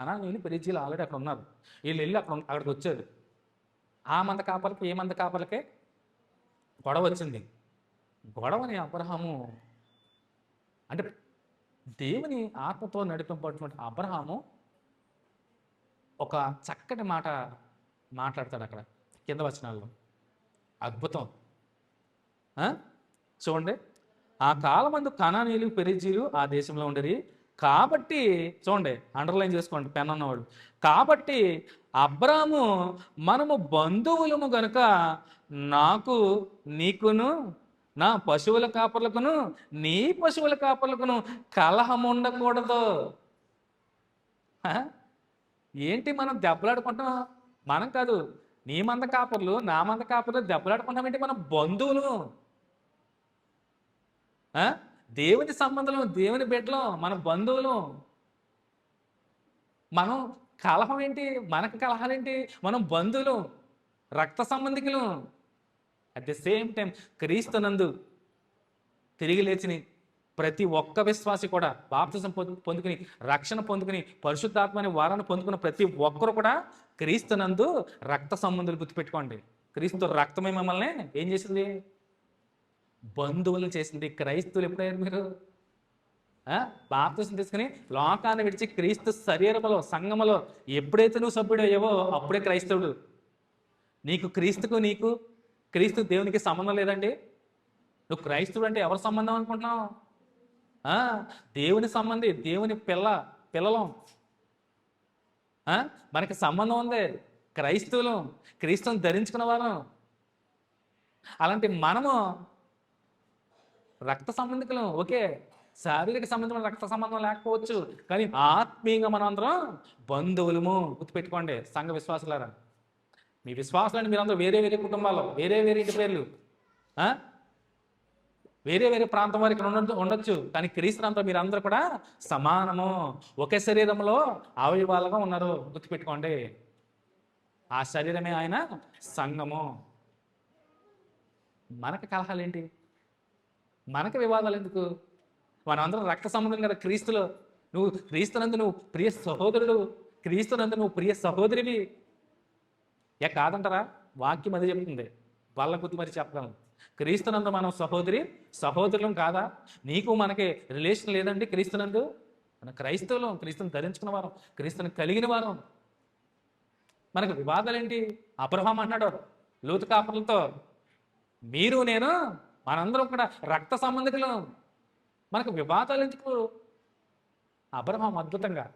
కనానీయులు పెరిజీలు already అక్కడ ఉన్నారు. వీళ్ళు వెళ్ళి అక్కడికి వచ్చారు. ఆ మంద కాపర్లకి ఏ మంద కాపర్లకే గొడవ వచ్చింది. గొడవని అబ్రహాము అంటే దేవుని ఆత్మతో నడిపింపబడినటువంటి అబ్రహాము ఒక చక్కటి మాట మాట్లాడతాడు అక్కడ కింద వచనాల్లో. అద్భుతం. చూడండి, ఆ కాలమందు కనానీయులు పెరిజీలు ఆ దేశంలో ఉండేది కాబట్టి, చూడండి అండర్లైన్ చేసుకోండి పెన్ ఉన్నవాడు, కాబట్టి అబ్రాము మనము బంధువులము గనుక నాకు నీకును నా పశువుల కాపర్లకును నీ పశువుల కాపర్లకును కలహం ఉండకూడదు. ఏంటి మనం దెబ్బలాడుకుంటాం? మనం కాదు, నీ మంద కాపర్లు నా మంద కాపర్లు దెబ్బలాడుకుంటాం ఏంటి? మనం బంధువులు, దేవుని సంబంధం, దేవుని బిడ్డలు, మన బంధువులు. మనం కలహం ఏంటి? మనకు కలహాలేంటి? మనం బంధువులు, రక్త సంబంధికులు. అట్ ది సేమ్ టైం క్రీస్తునందు తిరిగి లేచిన ప్రతి ఒక్క విశ్వాసి కూడా బాప్తిజం పొందుకుని రక్షణ పొందుకుని పరిశుద్ధాత్మని వారాన్ని పొందుకున్న ప్రతి ఒక్కరు కూడా క్రీస్తునందు రక్త సంబంధులు. గుర్తుపెట్టుకోండి, క్రీస్తు రక్తమే మిమ్మల్ని ఏం చేసింది? బంధువులను చేసింది. క్రైస్తువులు ఎప్పుడయ్యారు మీరు? బాప్తిజం తీసుకుని లోకాన్ని విడిచి క్రీస్తు శరీరములో సంఘములో ఎప్పుడైతే నువ్వు సభ్యుడు అయ్యావో అప్పుడే క్రైస్తవుడు. నీకు క్రీస్తు దేవునికి సంబంధం లేదండి. నువ్వు క్రైస్తవుడు అంటే ఎవరి సంబంధం అనుకుంటున్నావు? దేవుని సంబంధి, దేవుని పిల్లలం. మనకి సంబంధం ఉంది. క్రైస్తవులు, క్రీస్తుని ధరించుకున్న వారు. అలాంటి మనము రక్త సంబంధికులు. ఓకే, శారీరక సంబంధం రక్త సంబంధం లేకపోవచ్చు, కానీ ఆత్మీయంగా మనం అందరం బంధువులము. గుర్తుపెట్టుకోండి సంఘ విశ్వాసులారా. మీ విశ్వాసాలని మీరందరూ వేరే వేరే కుటుంబాలు, వేరే వేరే ఇంటి పేర్లు, వేరే వేరే ప్రాంతం వారికి ఉండొచ్చు, కానీ క్రీస్తునంతా మీరందరూ కూడా సమానము, ఒకే శరీరంలో అవయవాలుగా ఉన్నారు. గుర్తుపెట్టుకోండి, ఆ శరీరమే ఆయన సంఘము. మనకు కలహాలు ఏంటి? మనకు వివాదాలు ఎందుకు? మనందరం రక్త సంబంధం కదా క్రీస్తులో. నువ్వు క్రీస్తునందు నువ్వు ప్రియ సహోదరుడు, క్రీస్తునందు నువ్వు ప్రియ సహోదరివి. కాదంటారా? వాక్యం అది చెప్తుంది. వాళ్ళ గుర్తు మరి చెప్పగలను. క్రీస్తునందు మనం సహోదరులం కాదా? నీకు మనకి రిలేషన్ లేదండి క్రీస్తునందు? మన క్రైస్తవులం, క్రీస్తుని ధరించుకున్న వారం, క్రీస్తుని కలిగిన వారం. మనకు వివాదాలేంటి? అబ్రహాం అన్నాడు లోతు కాపర్లతో, మీరు నేను మనందరం కూడా రక్త సంబంధికులు, మనకు వివాదాలు ఎందుకు? అబ్రహాం అద్భుతంగా